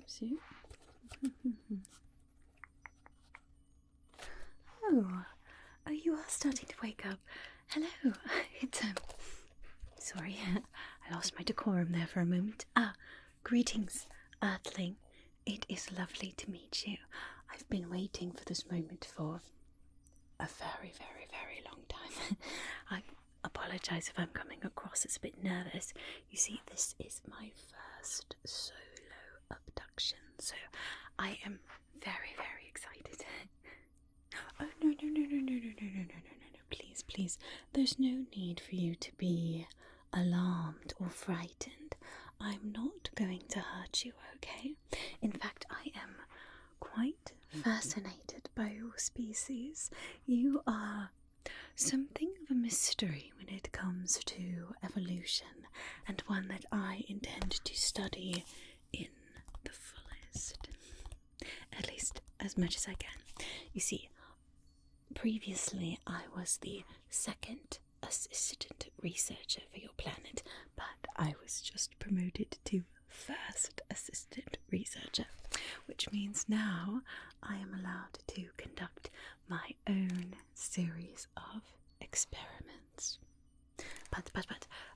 swimsuit. Oh, you are starting to wake up. Hello. It's sorry, I lost my decorum there for a moment. Greetings, Earthling. It is lovely to meet you. I've been waiting for this moment for a very, very, very long time. I apologise if I'm coming across as a bit nervous. You see, this is my first solo abduction, so I am very, very excited. Oh, no, please. There's no need for you to be alarmed or frightened. I'm not going to hurt you, okay? In fact, I am quite fascinated by your species. You are something of a mystery when it comes to evolution, and one that I intend to study in the fullest. At least as much as I can. You see, previously I was the second assistant researcher for your planet, but I was just promoted to first assistant researcher, which means now I am allowed to conduct my own series of experiments. But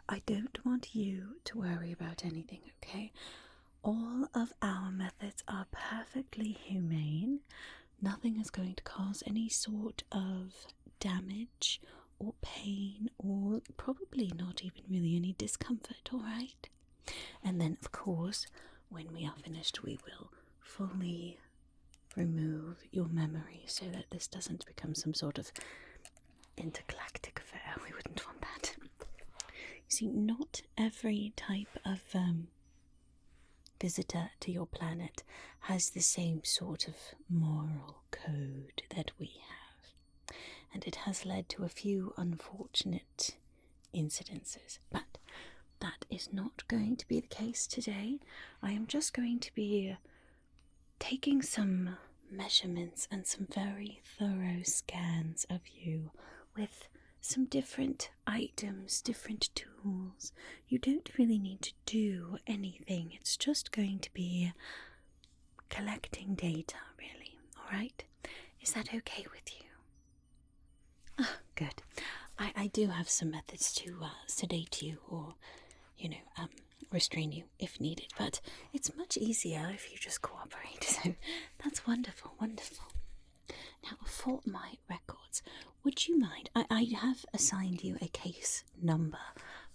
I don't want you to worry about anything, okay? All of our methods are perfectly humane. Nothing is going to cause any sort of damage or pain, or probably not even really any discomfort, alright? And then, of course, when we are finished, we will fully remove your memory so that this doesn't become some sort of intergalactic affair. We wouldn't want that. You see, not every type of visitor to your planet has the same sort of moral code that we have, and it has led to a few unfortunate incidences, but that is not going to be the case today. I am just going to be taking some measurements and some very thorough scans of you with some different items, different tools. You don't really need to do anything. It's just going to be collecting data, really. Alright? Is that okay with you? Good. I do have some methods to sedate you or, restrain you if needed, but it's much easier if you just cooperate. So that's wonderful. Now, for my records, would you mind? I have assigned you a case number,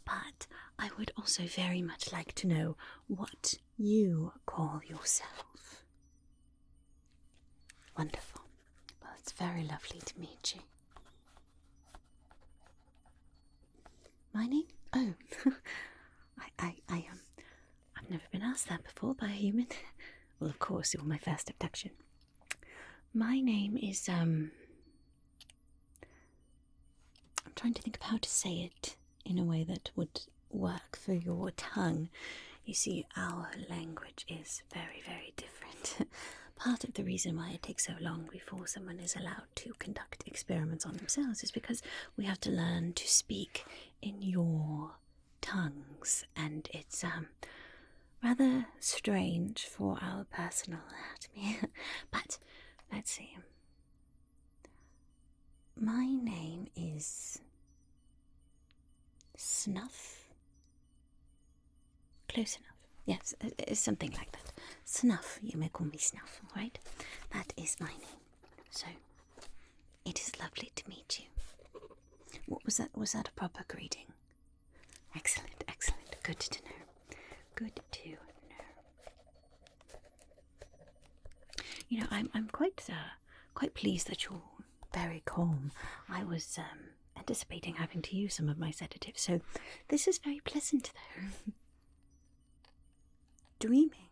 but I would also very much like to know what you call yourself. Wonderful. Well, it's very lovely to meet you. My name? Oh, I've never been asked that before by a human. Well, of course, you're my first abduction. My name is, I'm trying to think of how to say it in a way that would work for your tongue. You see, our language is very, very different. Part of the reason why it takes so long before someone is allowed to conduct experiments on themselves is because we have to learn to speak in your tongues, and it's rather strange for our personal anatomy. But let's see. My name is Snuff. Close enough. Yes, it's something like that. Snuff. You may call me Snuff, all right? That is my name. So, it is lovely to meet you. What was that? Was that a proper greeting? Excellent. Good to know. You know, I'm quite pleased that you're very calm. I was anticipating having to use some of my sedatives, so this is very pleasant, though. Dreaming.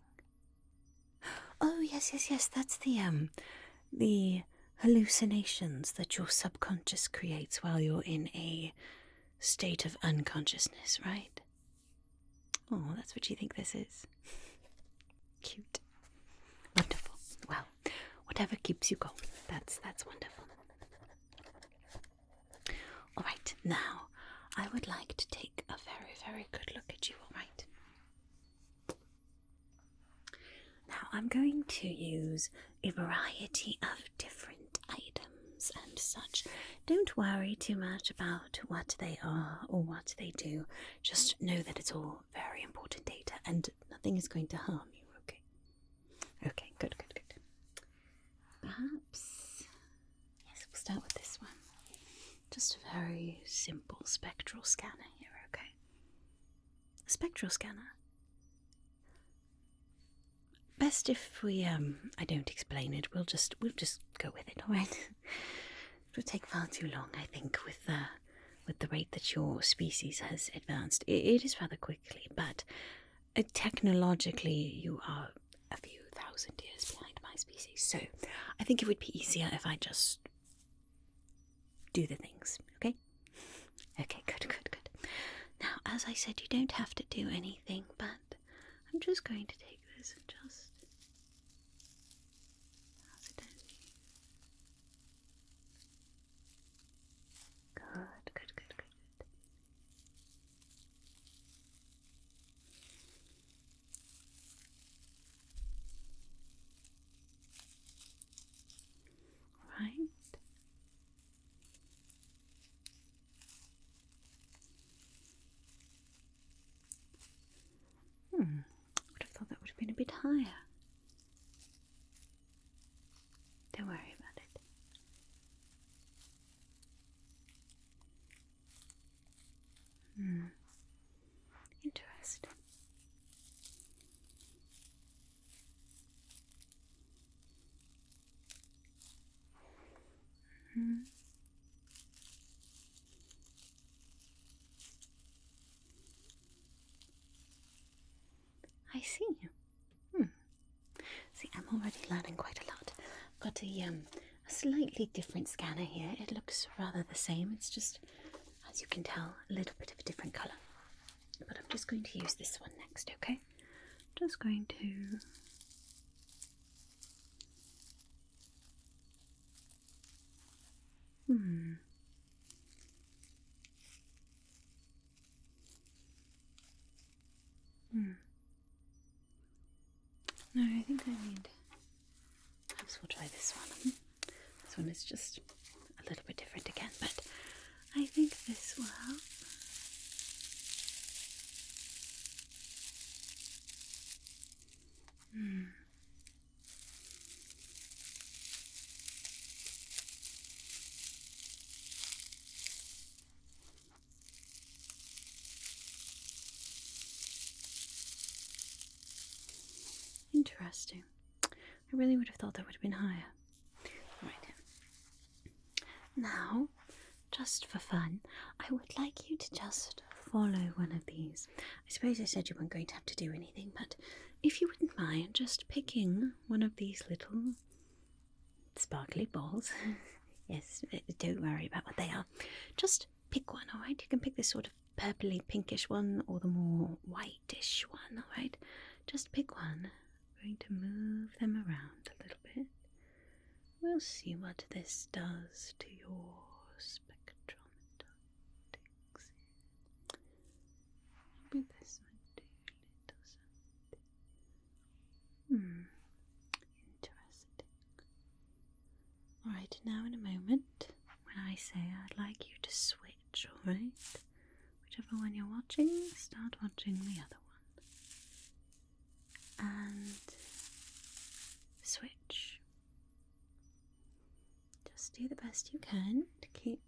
Oh yes. That's the hallucinations that your subconscious creates while you're in a state of unconsciousness, right? Oh, that's what you think this is. Cute. Wonderful. Well, whatever keeps you going, that's wonderful. Alright, now I would like to take a very, very good look at you, alright? Now I'm going to use a variety of different items and such. Don't worry too much about what they are or what they do. Just know that it's all very important data and nothing is going to harm you, okay? Okay, good. Perhaps, yes, we'll start with this one. Just a very simple spectral scanner here, okay? A spectral scanner. Best if we, I don't explain it. We'll just go with it, alright? It would take far too long, I think, with the rate that your species has advanced. It is rather quickly, but technologically you are a few thousand years behind my species, so I think it would be easier if I just do the things, okay? Okay, good. Now, as I said, you don't have to do anything, but I'm just going to take this and just pass it down. Good. Right. I would have thought that would have been a bit higher. Don't worry about it. Interesting. I see. See, I'm already learning quite a lot. Got a slightly different scanner here. It looks rather the same. It's just, as you can tell, a little bit of a different colour. But I'm just going to use this one next, okay? Just going to No, I think I need... Perhaps we'll try this one. This one is just a little bit different again, but I think this will help. Interesting. I really would have thought that would have been higher. Right. Now, just for fun, I would like you to just follow one of these. I suppose I said you weren't going to have to do anything, but if you wouldn't mind just picking one of these little sparkly balls. Yes, don't worry about what they are. Just pick one, alright? You can pick this sort of purpley pinkish one or the more whitish one, alright? Just pick one. I'm going to move them around a little bit. We'll see what this does to your spectrometer. Maybe this might do a little something. Interesting. Alright, now in a moment, when I say I'd like you to switch, alright? Whichever one you're watching, start watching the other one. And switch. Just do the best you can to keep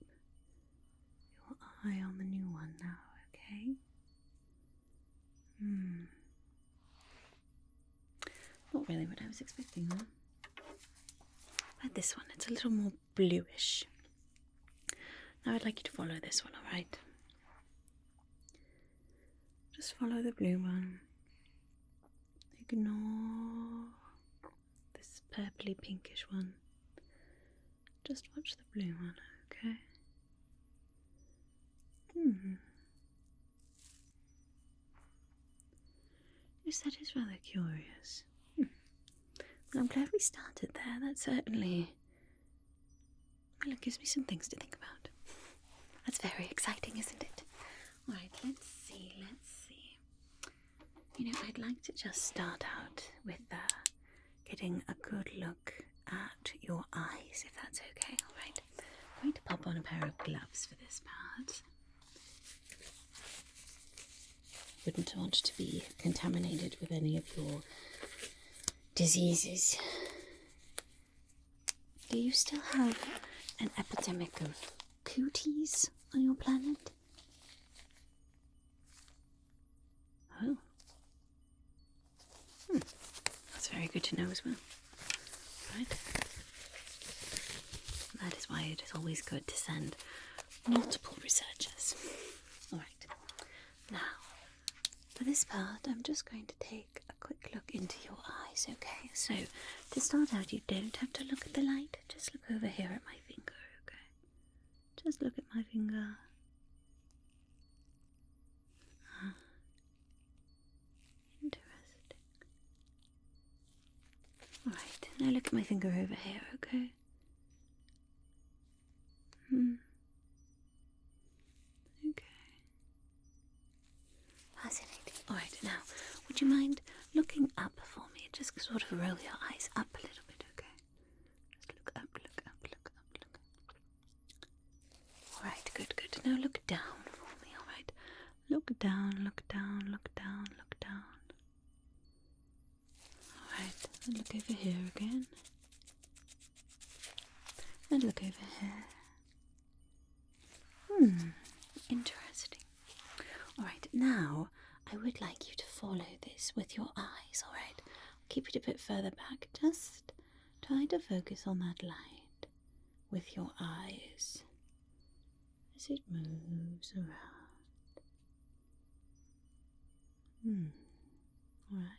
your eye on the new one now, okay? Not really what I was expecting though. But this one, it's a little more bluish. Now I'd like you to follow this one, alright? Just follow the blue one. Ignore this purpley pinkish one. Just watch the blue one, okay? Yes, that is rather curious. Well, I'm glad we started there. That certainly... Well, it gives me some things to think about. That's very exciting, isn't it? Alright, let's see. You know, I'd like to just start out with getting a good look at your eyes, if that's okay. Alright, I'm going to pop on a pair of gloves for this part. Wouldn't want to be contaminated with any of your diseases. Do you still have an epidemic of cooties on your planet? Oh. That's very good to know as well. Right. That is why it is always good to send multiple researchers. Alright. Now, for this part, I'm just going to take a quick look into your eyes, okay? So, to start out, you don't have to look at the light. Just look over here at my finger, okay? Just look at my finger. Interesting. Alright, now look at my finger over here, okay? Okay. Fascinating. Alright, now, would you mind looking up for me? Just sort of roll your eyes up a little bit, okay? Just look up, look up, look up, look up. Alright, good, good. Now look down for me, alright? Look down, look down, look down, look down. Alright, and look over here again. And look over here. Interesting. Alright, now I would like you to follow this with your eyes, alright? Keep it a bit further back. Just try to focus on that light with your eyes as it moves around. Alright.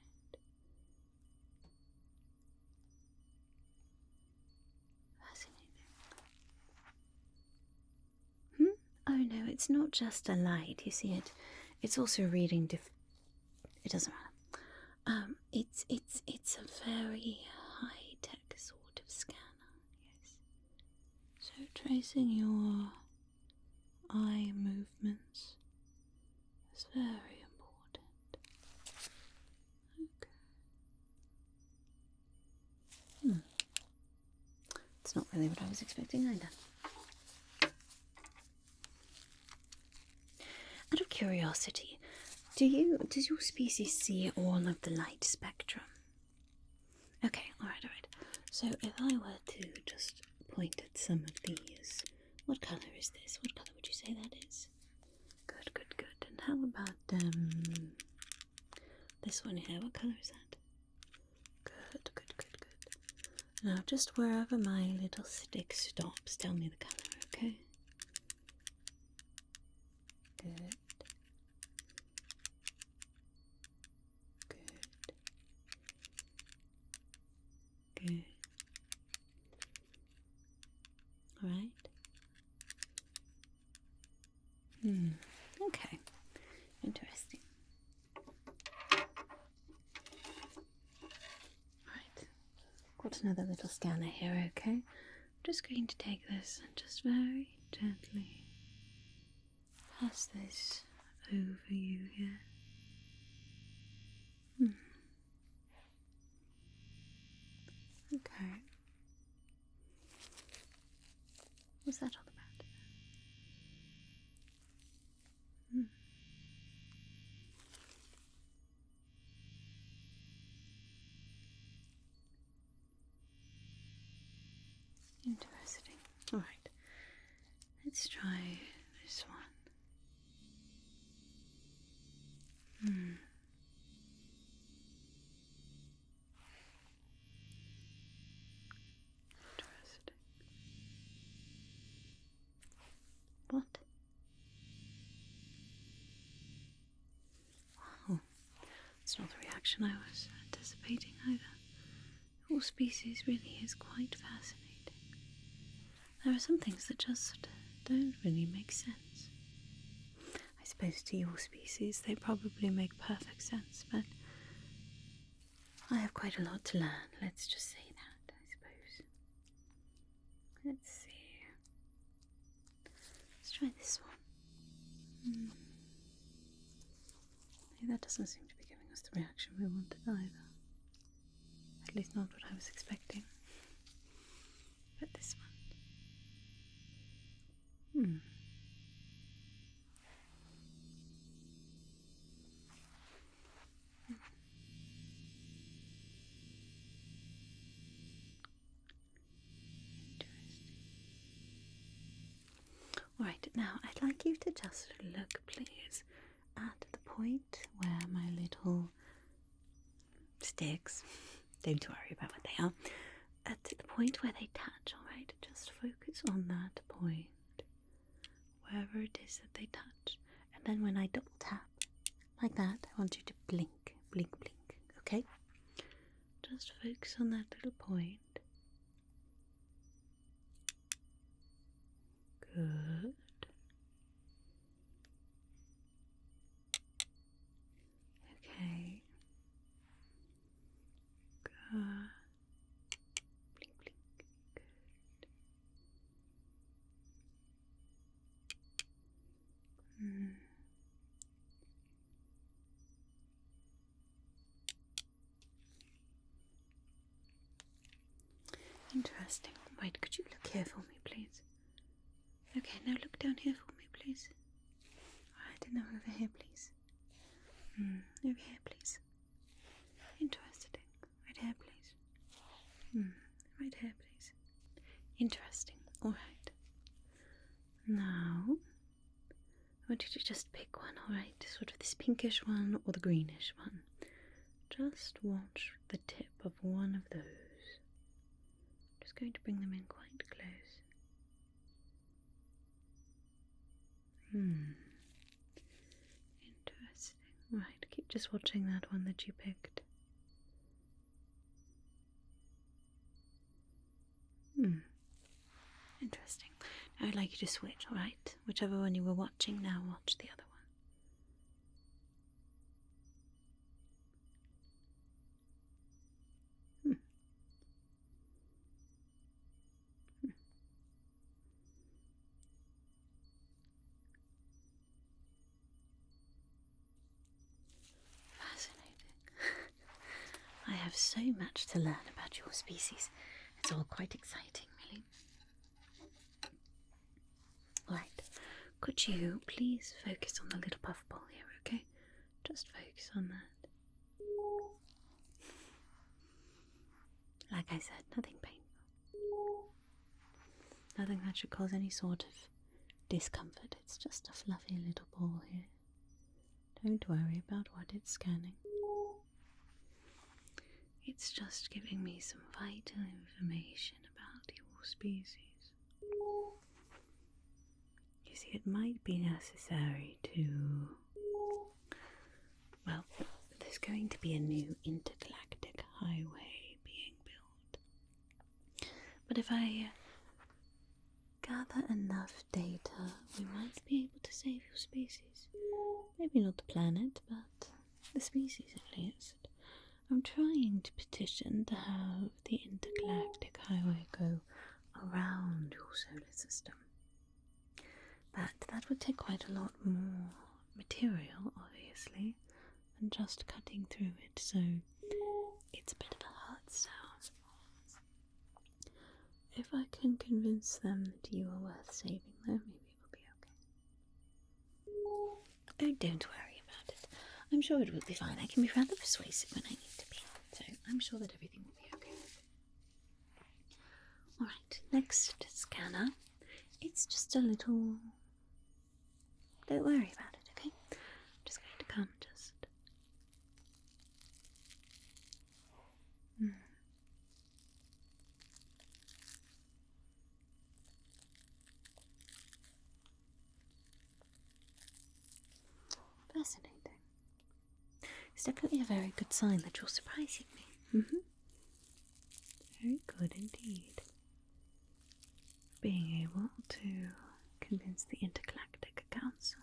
Oh no, it's not just a light. You see it. It's also reading it doesn't matter. It's a very high-tech sort of scanner. Yes. So tracing your eye movements is very important. Okay. It's not really what I was expecting either. Out of curiosity, does your species see all of the light spectrum? Okay, alright. So if I were to just point at some of these, what colour is this? What colour would you say that is? Good, good, good. And how about this one here? What colour is that? Good, good, good, good. Now just wherever my little stick stops, tell me the colour, okay? Good. Good. Alright. Okay. Interesting. Right. Got another little scanner here, okay? I'm just going to take this and just very gently pass this over you here. Okay. What's that all about? Interesting. Alright. Let's try this one. Interesting. What? Wow. It's not the reaction I was anticipating either. All species really is quite fascinating. There are some things that just don't really make sense. I suppose to your species they probably make perfect sense, but I have quite a lot to learn. Let's just say that, I suppose. Let's see. Let's try this one. That doesn't seem to be giving us the reaction we wanted either. At least not what I was expecting. But this one. Right, now I'd like you to just look, please, at the point where my little sticks, don't worry about what they are, at the point where they touch, alright? Just focus on that point, wherever it is that they touch. And then when I double tap, like that, I want you to blink, blink, blink, okay? Just focus on that little point. Good. Okay. Good. Blink, blink. Good. Interesting. Right, could you look here for me, please? Okay, now look down here for me, please. Alright, and now over here, please. Over here, please. Interesting. Right here, please. Right here, please. Interesting. Alright. Now, I want you to just pick one, alright? Sort of this pinkish one or the greenish one. Just watch the tip of one of those. Just going to bring them in quite close. Interesting. Right, keep just watching that one that you picked. Interesting. Now I'd like you to switch, alright? Whichever one you were watching, now watch the other one. Fascinating. I have so much to learn about your species. It's all quite exciting, really. Right, could you please focus on the little puffball here, okay? Just focus on that. Like I said, nothing painful. Nothing that should cause any sort of discomfort. It's just a fluffy little ball here. Don't worry about what it's scanning. It's just giving me some vital information about your species. You see, it might be necessary to... Well, there's going to be a new intergalactic highway being built. But if I gather enough data, we might be able to save your species. Maybe not the planet, but the species at least. I'm trying to petition to have the intergalactic highway go around your solar system. But that would take quite a lot more material, obviously, than just cutting through it, so it's a bit of a hard sell. If I can convince them that you are worth saving, then maybe it will be okay. Oh, don't worry about it. I'm sure it will be fine. I can be rather persuasive when I need to be, so I'm sure that everything will be okay. Alright, next scanner. It's just a little... Don't worry about it, okay? I'm just going to come just... Fascinating. It's definitely a very good sign that you're surprising me. Very good indeed. Being able to convince the Intergalactic Council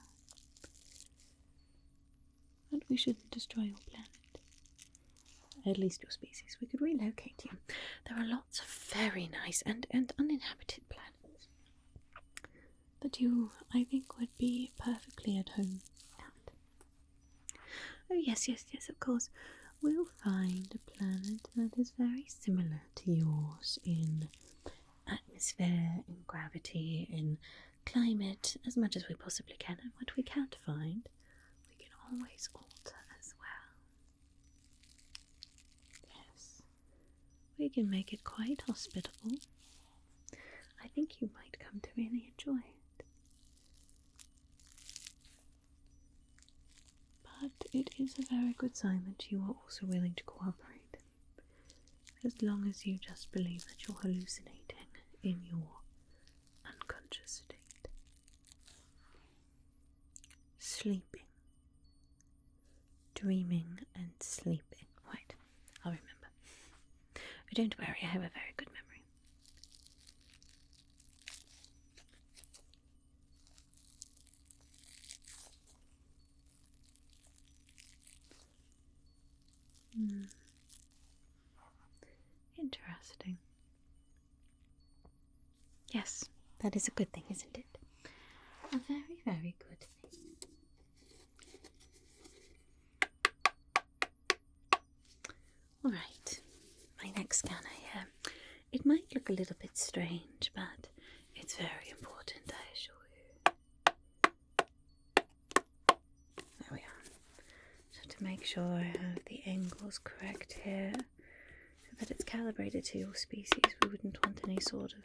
that we shouldn't destroy your planet. At least your species. We could relocate you. There are lots of very nice and uninhabited planets that you, I think, would be perfectly at home at. Oh yes, of course. we'll find a planet that is very similar to yours in atmosphere, in gravity, in climate, as much as we possibly can. And what we can't find, we can always alter as well. Yes, we can make it quite hospitable. I think you might come to really enjoy it. But it is a very good sign that you are also willing to cooperate, as long as you just believe that you're hallucinating in your unconscious state. Sleeping. Dreaming and sleeping. Right, I'll remember. But don't worry, I have a very good memory. Interesting. Yes, that is a good thing, isn't it? A very, very good thing. Alright, my next scanner here. It might look a little bit strange, but it's very important, I assure you. There we are. So to make sure I have the angles correct here, so that it's calibrated to your species, we wouldn't want any sort of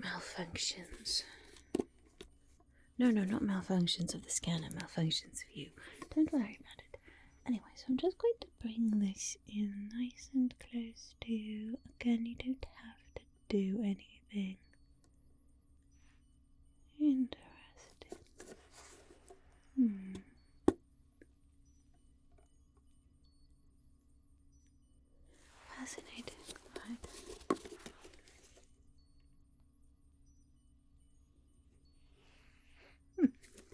malfunctions. No, not malfunctions of the scanner, malfunctions of you. Don't worry about it. Anyway, so I'm just going to bring this in nice and close to you. Again, you don't have to do anything. Interesting. Fascinating, right?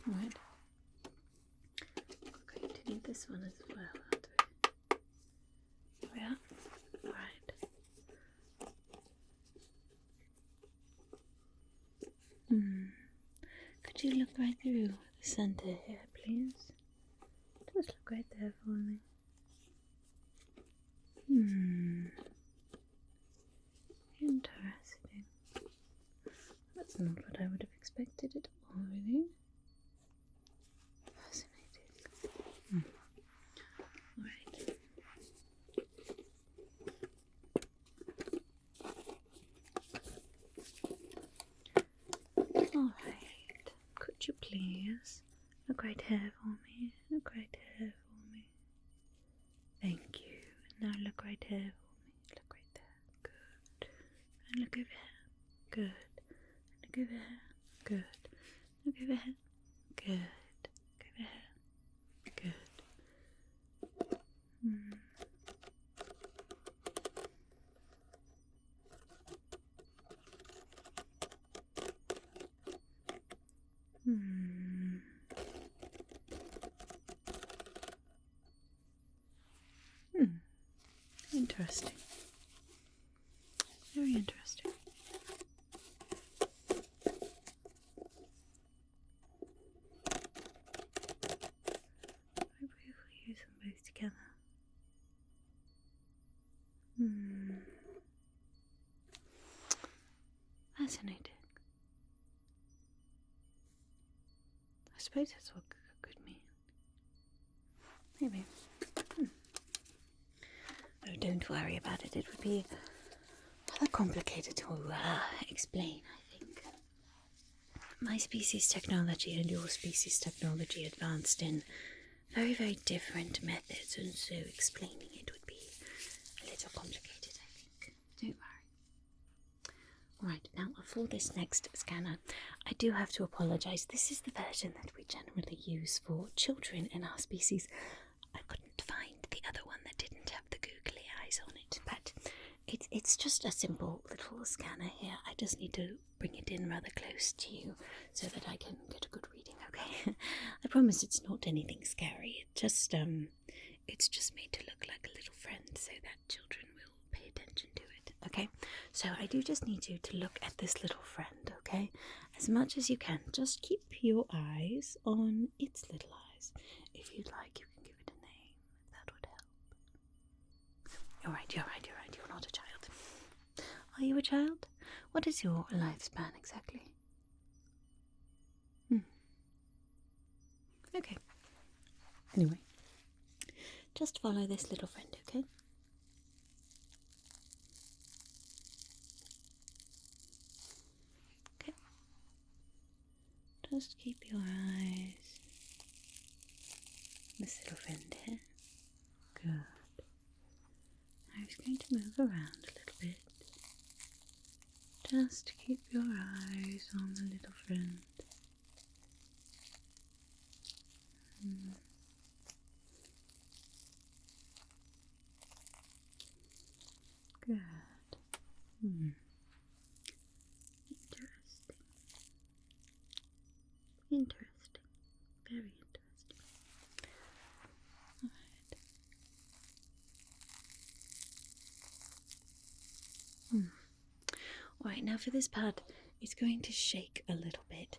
Right. We're going to need this one as well, aren't we? There we are. Right. Could you look right through the center here, please? Just look right there for me. Interesting. That's not what I would have expected at all, really. Fascinating. Alright. Alright. Could you please look right here for me? Look right here for me. Thank you. Now look right here for me. Look right there. Good. And look over here. Good. Look over here. Good. Look over here. Good. Look over here. Good. Interesting. Very interesting. Maybe if we use them both together. Fascinating. I suppose that's what could mean. Maybe. Oh, don't worry about it. It would be rather complicated to explain, I think. My species technology and your species technology advanced in very, very different methods, and so explaining it would be a little complicated, I think. Don't worry. Right, now for this next scanner, I do have to apologise. This is the version that we generally use for children in our species. I couldn't find the other one that didn't have the googly eyes on it, but it's just a simple little scanner here. I just need to bring it in rather close to you so that I can get a good reading, okay? I promise it's not anything scary. It's just made to look like a little friend so that children will pay attention to it, okay? So I do just need you to look at this little friend, okay? As much as you can. Just keep your eyes on its little eyes. If you'd like, you can give it a name, if that would help. You're right. You're not a child. Are you a child? What is your lifespan exactly? Okay. Anyway, just follow this little friend, okay? Okay. Just keep your eyes on this little friend here. Good. Now he's going to move around a little bit. Just keep your eyes on the little friend. Good. Interesting. Very interesting. Alright, now for this part, it's going to shake a little bit.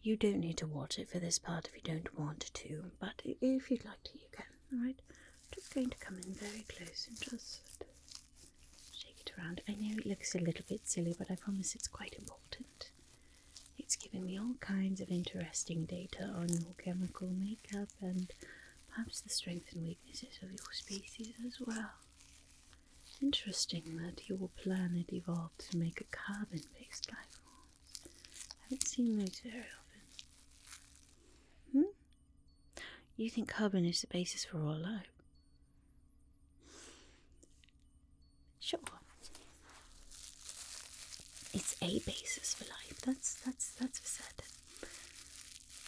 You don't need to watch it for this part if you don't want to, but if you'd like to, you can. Alright? Just going to come in very close and just shake it around. I know it looks a little bit silly, but I promise it's quite important. It's giving me all kinds of interesting data on your chemical makeup and perhaps the strengths and weaknesses of your species as well. Interesting that your planet evolved to make a carbon-based life form. I haven't seen those very often. You think carbon is the basis for all life? Sure. It's a basis for life, that's for certain.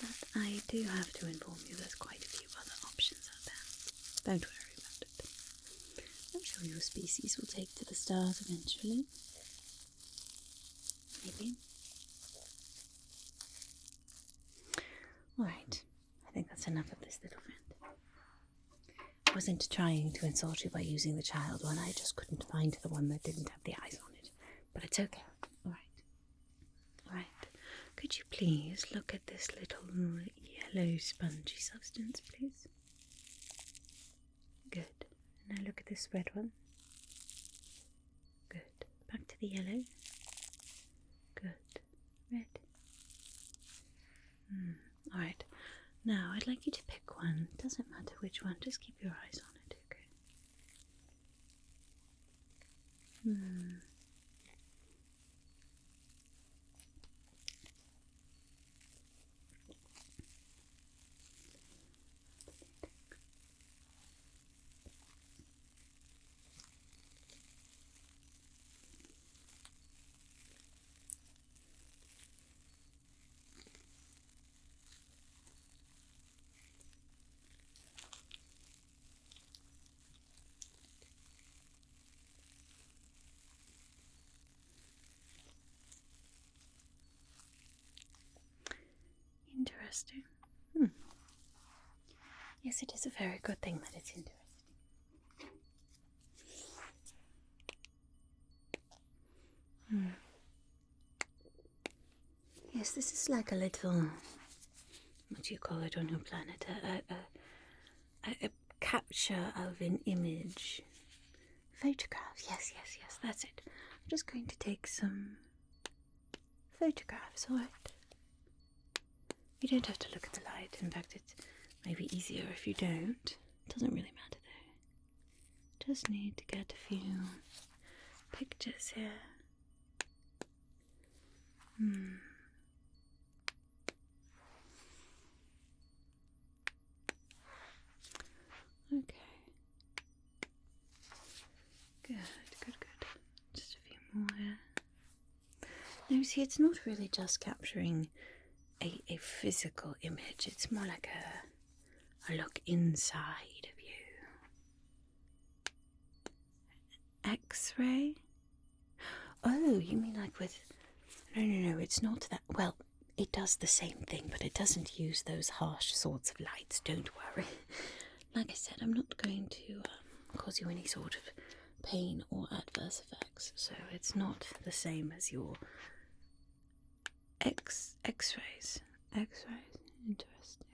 But I do have to inform you there's quite a few other options out there. Don't worry about it. I'm sure your species will take to the stars eventually. Maybe. Alright, I think that's enough of this little friend. I wasn't trying to insult you by using the child one, I just couldn't find the one that didn't have the eyes on it. But it's okay. Alright. Could you please look at this little yellow spongy substance, please? Good. Now look at this red one. Good. Back to the yellow. Good. Red. Alright. Now I'd like you to pick one. Doesn't matter which one, just keep your eyes on it, okay? Interesting. Yes, it is a very good thing that it's interesting. Yes, this is like a little, what do you call it on your planet? A capture of an image. Photograph. Yes, that's it. I'm just going to take some photographs, alright? You don't have to look at the light. In fact, it may be easier if you don't. It doesn't really matter though. Just need to get a few pictures here. Okay. Good. Just a few more here. Now, see, it's not really just capturing a physical image. It's more like a look inside of you. X-ray? Oh, you mean like with... No, it's not that. Well, it does the same thing, but it doesn't use those harsh sorts of lights, don't worry. Like I said, I'm not going to cause you any sort of pain or adverse effects, so it's not the same as your X-rays. X-rays? Interesting.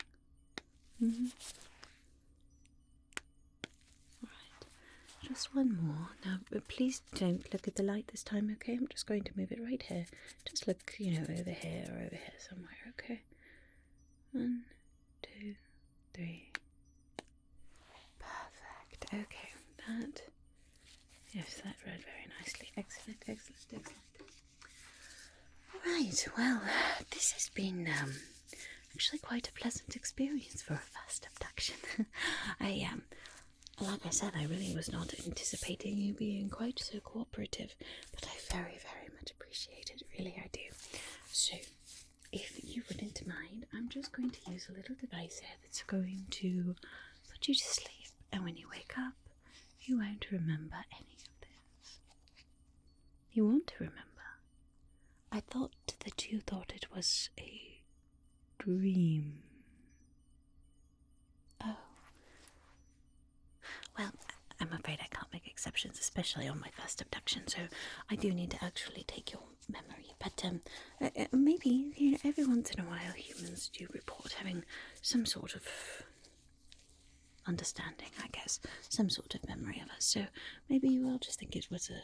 Right. Just one more. Now, please don't look at the light this time, okay? I'm just going to move it right here. Just look, over here or over here somewhere, okay? 1, 2, 3. Perfect. Okay, that. Yes, that read very nicely. Excellent, excellent, excellent. Right, well, this has been actually quite a pleasant experience for a first abduction. Like I said, I really was not anticipating you being quite so cooperative, but I very, very much appreciate it. Really, I do. So, if you wouldn't mind, I'm just going to use a little device here that's going to put you to sleep, and when you wake up, you won't remember any of this. You won't remember. I thought that you thought it was a dream. Oh. Well, I'm afraid I can't make exceptions, especially on my first abduction, so I do need to actually take your memory. But maybe, every once in a while humans do report having some sort of understanding, I guess, some sort of memory of us, so maybe you will just think it was a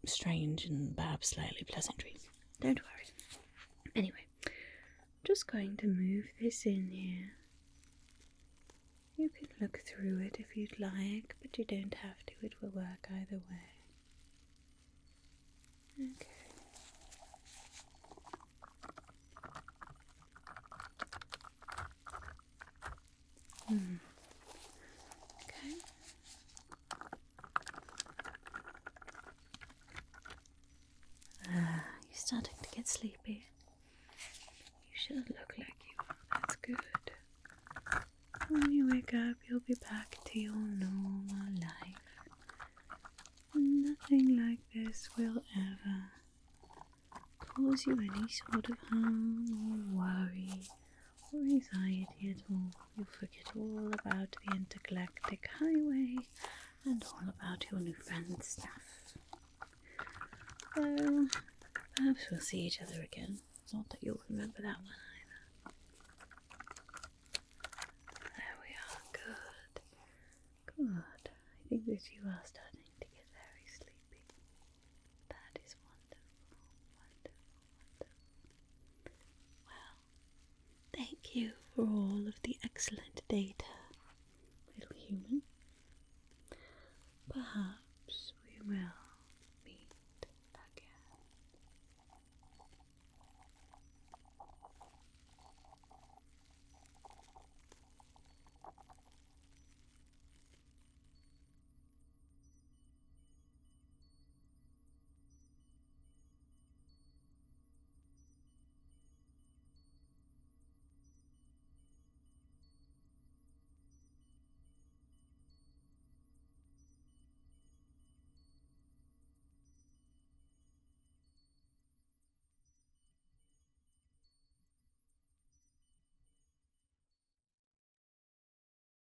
strange and perhaps slightly pleasant dream. Don't worry. Anyway, I'm just going to move this in here. You can look through it if you'd like, but you don't have to. It will work either way. Okay. Okay. You're starting to get sleepy. You should look like you are. That's good. When you wake up, you'll be back to your normal life. Nothing like this will ever cause you any sort of harm or worry or anxiety at all. You'll forget all about the intergalactic highway and all about your new friend's stuff. Well, perhaps we'll see each other again. Not that you'll remember that one either. There we are. Good. Good. I think that you are starting to get very sleepy. That is wonderful. Wonderful, wonderful. Well, thank you for all of the excellent data